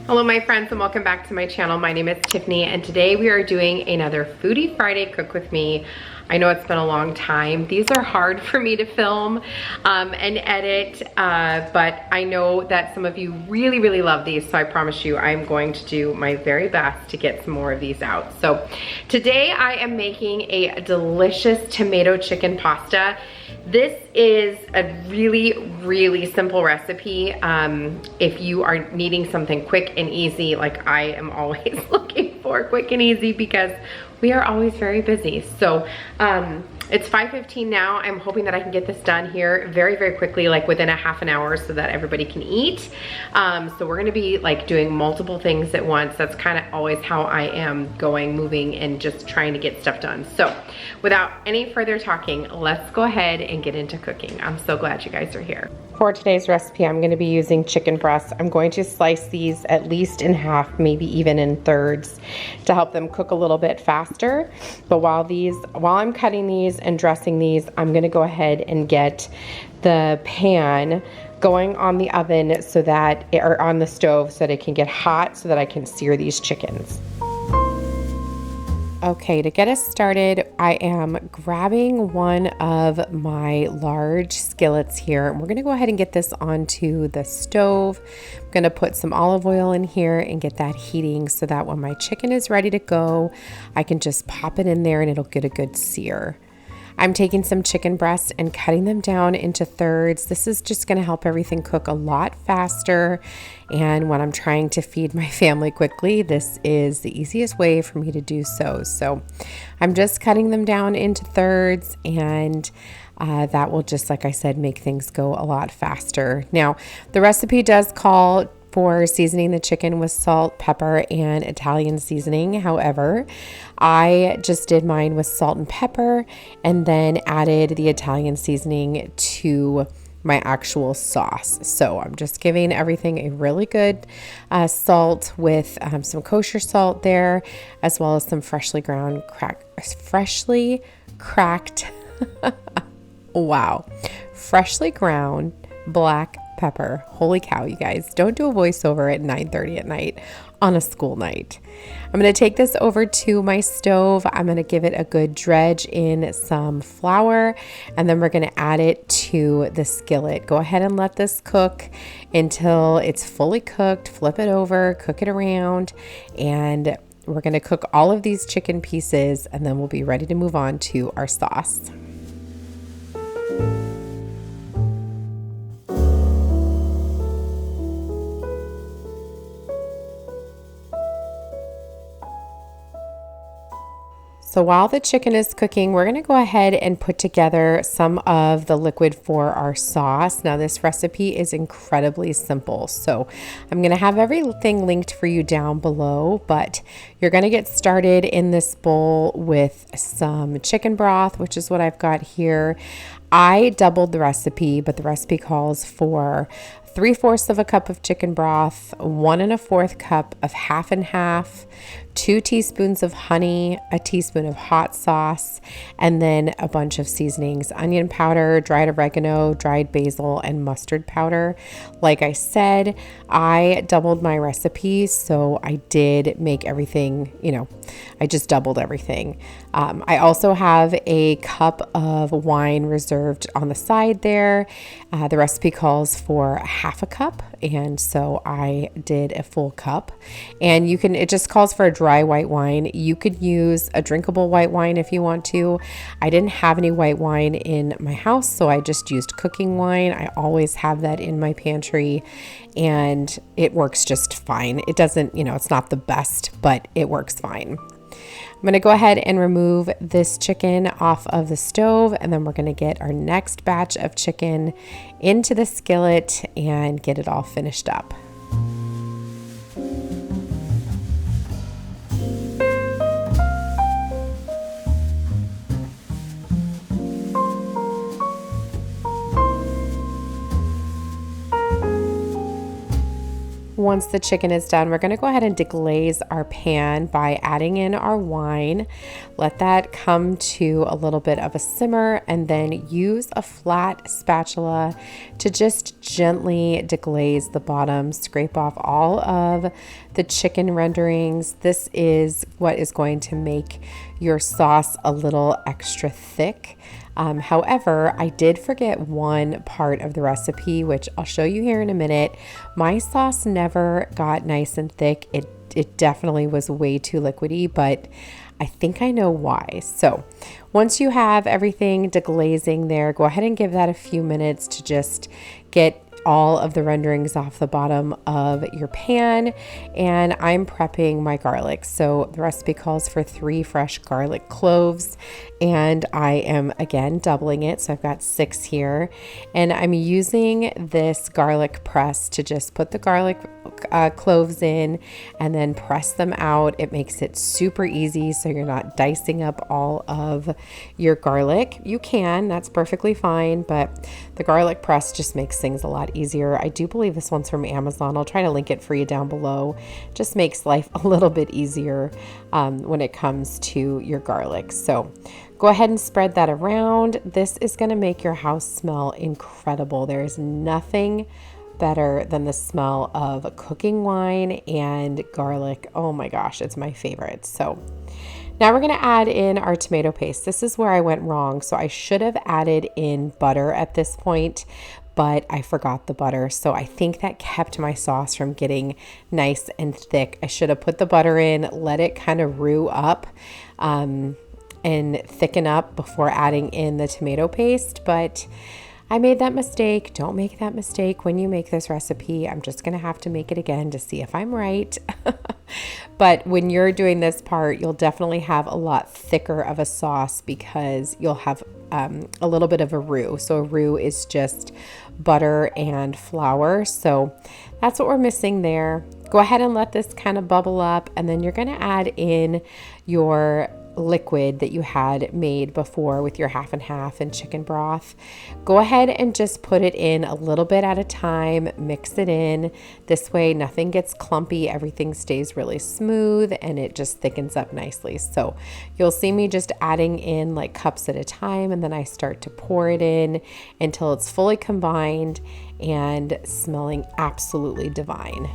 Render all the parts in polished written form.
Hello my friends and welcome back to my channel. My name is Tiffany and today we are doing another Foodie Friday Cook With Me. I know it's been a long time. These are hard for me to film and edit, but I know that some of you really love these, so I promise you I'm going to do my very best to get some more of these out. So today I am making a delicious tomato chicken pasta. This is a really simple recipe if you are needing something quick and easy, like I am always looking for quick and easy because we are always very busy. So it's 5:15 now. I'm hoping that I can get this done here very quickly, like within a half an hour so that everybody can eat. So we're gonna be like doing multiple things at once. That's kind of always how I am going, moving and just trying to get stuff done. So without any further talking, let's go ahead and get into cooking. I'm so glad you guys are here. For today's recipe, I'm gonna be using chicken breasts. I'm going to slice these at least in half, maybe even in thirds to help them cook a little bit faster. But while I'm cutting these and dressing these, I'm gonna go ahead and get the pan going on the oven so that, or on the stove so that it can get hot so that I can sear these chickens. Okay, to get us started, I am grabbing one of my large skillets here. We're gonna go ahead and get this onto the stove. I'm gonna put some olive oil in here and get that heating so that when my chicken is ready to go, I can just pop it in there and it'll get a good sear. I'm taking some chicken breasts and cutting them down into thirds. This is just gonna help everything cook a lot faster. And when I'm trying to feed my family quickly, this is the easiest way for me to do so. So I'm just cutting them down into thirds and that will just, like I said, make things go a lot faster. Now, the recipe does call for seasoning the chicken with salt, pepper, and Italian seasoning. However, I just did mine with salt and pepper and then added the Italian seasoning to my actual sauce. So I'm just giving everything a really good salt with some kosher salt there, as well as some freshly cracked, wow, freshly ground black pepper. Holy cow, you guys. Don't do a voiceover at 9:30 at night on a school night. I'm going to take this over to my stove. I'm going to give it a good dredge in some flour, and then we're going to add it to the skillet. Go ahead and let this cook until it's fully cooked. Flip it over, cook it around, and we're going to cook all of these chicken pieces, and then we'll be ready to move on to our sauce. So while the chicken is cooking, we're going to go ahead and put together some of the liquid for our sauce. Now this recipe is incredibly simple, so I'm going to have everything linked for you down below, but you're going to get started in this bowl with some chicken broth, which is what I've got here. I doubled the recipe, but the recipe calls for 3/4 of a cup of chicken broth, 1 1/4 cup of half and half, 2 teaspoons of honey, a teaspoon of hot sauce, and then a bunch of seasonings: onion powder, dried oregano, dried basil, and mustard powder. Like I said, I doubled my recipe, so I did make everything, I just doubled everything. I also have a cup of wine reserved on the side there. The recipe calls for half a cup, and so I did a full cup. And it just calls for a dry white wine. You could use a drinkable white wine if you want to. I didn't have any white wine in my house, so I just used cooking wine. I always have that in my pantry, and it works just fine. It doesn't, it's not the best, but it works fine. I'm going to go ahead and remove this chicken off of the stove, and then we're going to get our next batch of chicken into the skillet and get it all finished up. Once the chicken is done, we're going to go ahead and deglaze our pan by adding in our wine. Let that come to a little bit of a simmer, and then use a flat spatula to just gently deglaze the bottom, scrape off all of the chicken renderings. This is what is going to make your sauce a little extra thick. However, I did forget one part of the recipe, which I'll show you here in a minute. My sauce never got nice and thick. It definitely was way too liquidy, but I think I know why. So once you have everything deglazing there, go ahead and give that a few minutes to just get all of the renderings off the bottom of your pan. And I'm prepping my garlic. So the recipe calls for 3 fresh garlic cloves, and I am again doubling it. So I've got 6 here, and I'm using this garlic press to just put the garlic cloves in and then press them out. It makes it super easy, so you're not dicing up all of your garlic. You can, that's perfectly fine, but the garlic press just makes things a lot easier. I do believe this one's from Amazon. I'll try to link it for you down below. Just makes life a little bit easier when it comes to your garlic. So go ahead and spread that around. This is going to make your house smell incredible. There is nothing better than the smell of cooking wine and garlic. Oh my gosh, it's my favorite. So now we're going to add in our tomato paste. This is where I went wrong. So I should have added in butter at this point, but I forgot the butter. So I think that kept my sauce from getting nice and thick. I should have put the butter in, let it kind of roux up and thicken up before adding in the tomato paste. But I made that mistake. Don't make that mistake when you make this recipe. I'm just going to have to make it again to see if I'm right. But when you're doing this part, you'll definitely have a lot thicker of a sauce because you'll have a little bit of a roux. So a roux is just butter and flour. So that's what we're missing there. Go ahead and let this kind of bubble up, and then you're going to add in your liquid that you had made before with your half and half and chicken broth. Go ahead and just put it in a little bit at a time, mix it in. This way nothing gets clumpy, everything stays really smooth, and it just thickens up nicely. So you'll see me just adding in like cups at a time, and then I start to pour it in until it's fully combined and smelling absolutely divine.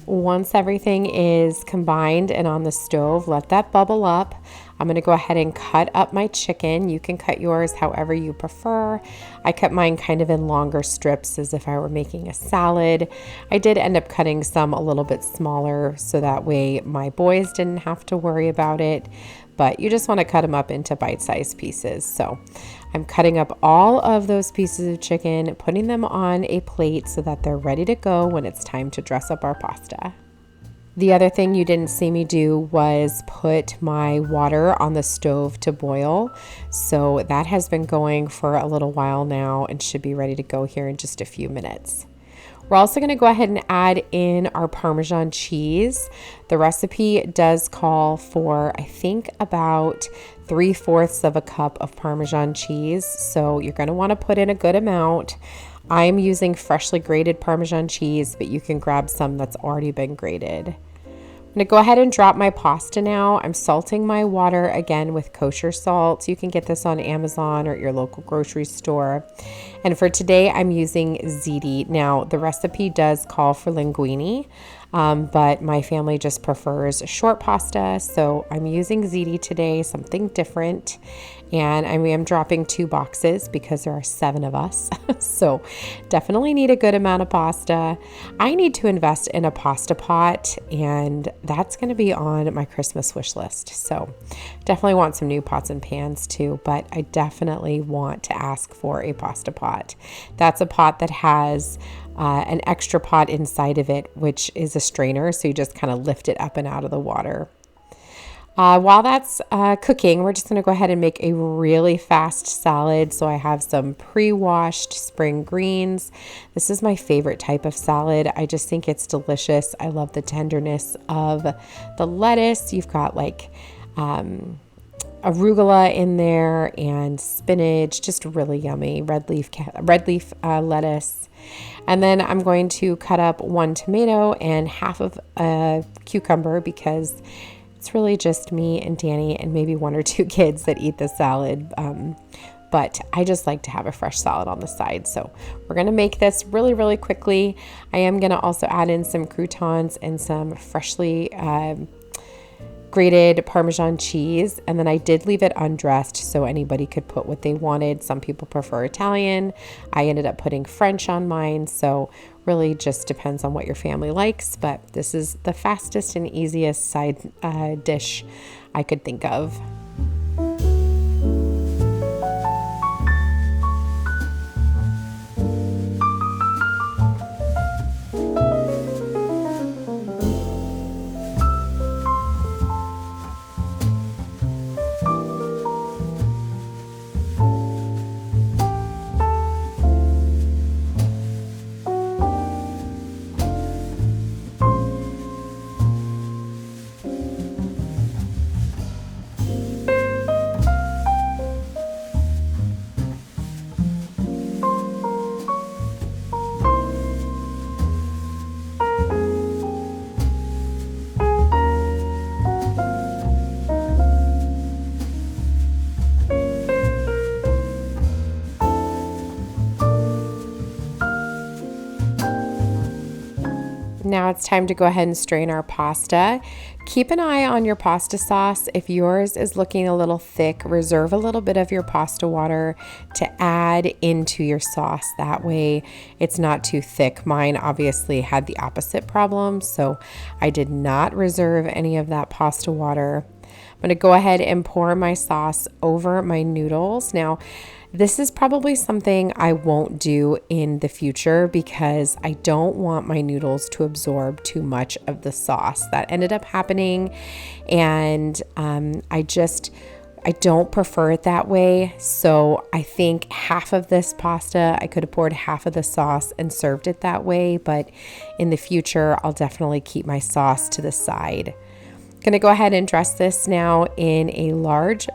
Once everything is combined and on the stove, let that bubble up. I'm going to go ahead and cut up my chicken. You can cut yours however you prefer. I cut mine kind of in longer strips as if I were making a salad. I did end up cutting some a little bit smaller so that way my boys didn't have to worry about it. But you just want to cut them up into bite-sized pieces. So I'm cutting up all of those pieces of chicken, putting them on a plate so that they're ready to go when it's time to dress up our pasta. The other thing you didn't see me do was put my water on the stove to boil. So that has been going for a little while now and should be ready to go here in just a few minutes. We're also going to go ahead and add in our Parmesan cheese. The recipe does call for, I think, about 3/4 of a cup of Parmesan cheese. So you're going to want to put in a good amount. I'm using freshly grated Parmesan cheese, but you can grab some that's already been grated. I'm going to go ahead and drop my pasta now. I'm salting my water again with kosher salt. You can get this on Amazon or at your local grocery store. And for today, I'm using ziti. Now, the recipe does call for linguine, but my family just prefers short pasta. So I'm using ziti today, something different. And I am dropping 2 boxes because there are 7 of us. So definitely need a good amount of pasta. I need to invest in a pasta pot, and that's going to be on my Christmas wish list. So definitely want some new pots and pans too, but I definitely want to ask for a pasta pot. That's a pot that has an extra pot inside of it, which is a strainer. So you just kind of lift it up and out of the water. While that's cooking, we're just going to go ahead and make a really fast salad. So I have some pre-washed spring greens. This is my favorite type of salad. I just think it's delicious. I love the tenderness of the lettuce. You've got like arugula in there and spinach, just really yummy. Red leaf lettuce. And then I'm going to cut up 1 tomato and half of a cucumber because it's really just me and Danny and maybe 1 or 2 kids that eat the salad. But I just like to have a fresh salad on the side. So we're going to make this really, really quickly. I am going to also add in some croutons and some freshly grated Parmesan cheese. And then I did leave it undressed so anybody could put what they wanted. Some people prefer Italian. I ended up putting French on mine. So really just depends on what your family likes. But this is the fastest and easiest side dish I could think of. Now it's time to go ahead and strain our pasta. Keep an eye on your pasta sauce. If yours is looking a little thick, reserve a little bit of your pasta water to add into your sauce. That way it's not too thick. Mine obviously had the opposite problem, so I did not reserve any of that pasta water. I'm going to go ahead and pour my sauce over my noodles. Now, this is probably something I won't do in the future because I don't want my noodles to absorb too much of the sauce. That ended up happening, and I don't prefer it that way. So I think half of this pasta, I could have poured half of the sauce and served it that way, but in the future, I'll definitely keep my sauce to the side. I'm going to go ahead and dress this now in a large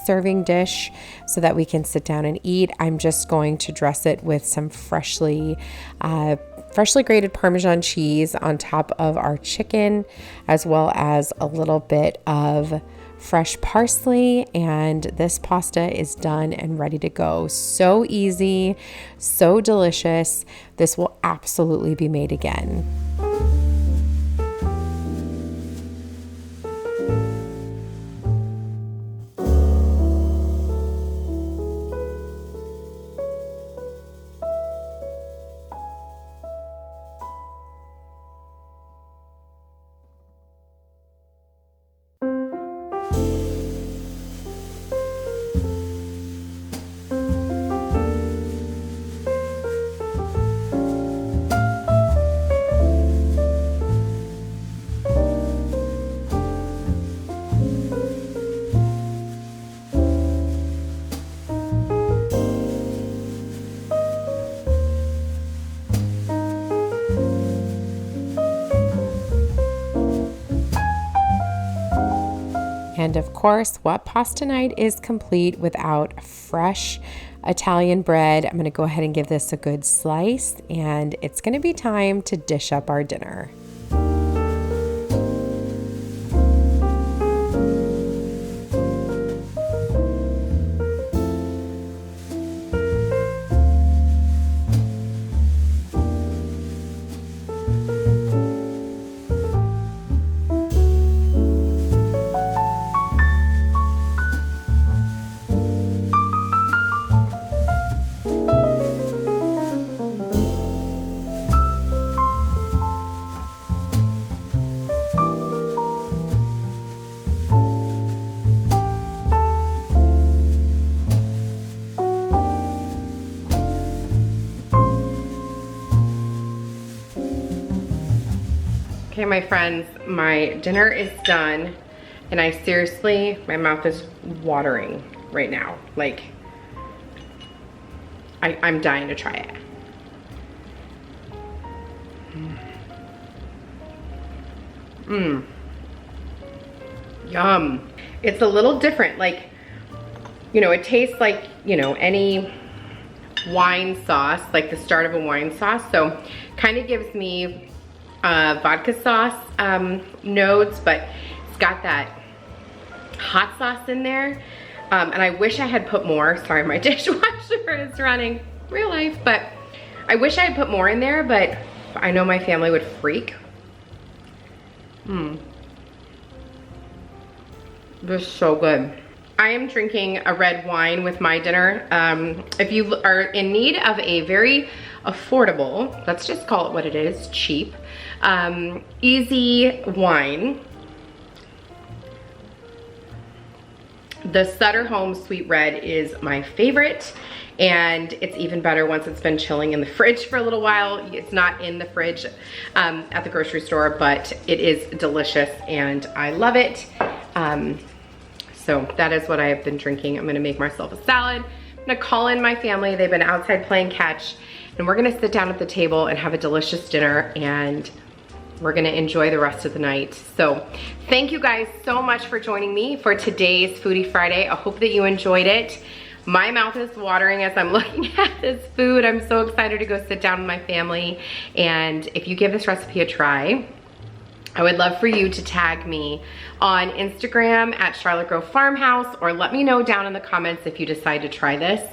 serving dish so that we can sit down and eat. I'm just going to dress it with some freshly grated Parmesan cheese on top of our chicken, as well as a little bit of fresh parsley, and this pasta is done and ready to go. So easy, so delicious. This will absolutely be made again. And of course, what pasta night is complete without fresh Italian bread? I'm going to go ahead and give this a good slice, and it's going to be time to dish up our dinner. Okay, my friends, my dinner is done, and I seriously, my mouth is watering right now. Like, I'm dying to try it. Yum. It's a little different. Like, you know, it tastes like, you know, any wine sauce, like the start of a wine sauce. So kind of gives me vodka sauce notes, but it's got that hot sauce in there. And I wish I had put more. Sorry, my dishwasher is running, real life, but I wish I had put more in there, but I know my family would freak. This is so good. I am drinking a red wine with my dinner. If you are in need of a very affordable, let's just call it what it is, cheap, easy wine, the Sutter Home Sweet Red is my favorite, and it's even better once it's been chilling in the fridge for a little while. It's not in the fridge at the grocery store, but it is delicious and I love it. So that is what I have been drinking. I'm gonna make myself a salad. I'm gonna call in my family. They've been outside playing catch, and we're gonna sit down at the table and have a delicious dinner, and we're gonna enjoy the rest of the night. So thank you guys so much for joining me for today's Foodie Friday. I hope that you enjoyed it. My mouth is watering as I'm looking at this food. I'm so excited to go sit down with my family. And if you give this recipe a try, I would love for you to tag me on Instagram at Charlotte Grove Farmhouse, or let me know down in the comments if you decide to try this.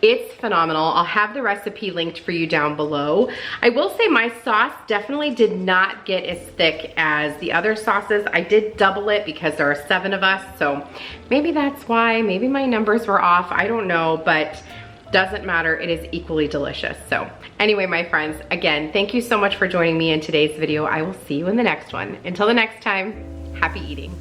It's phenomenal. I'll have the recipe linked for you down below. I will say my sauce definitely did not get as thick as the other sauces. I did double it because there are 7 of us, so maybe that's why. Maybe my numbers were off. I don't know, but doesn't matter. It is equally delicious. So anyway, my friends, again, thank you so much for joining me in today's video. I will see you in the next one. Until the next time, happy eating.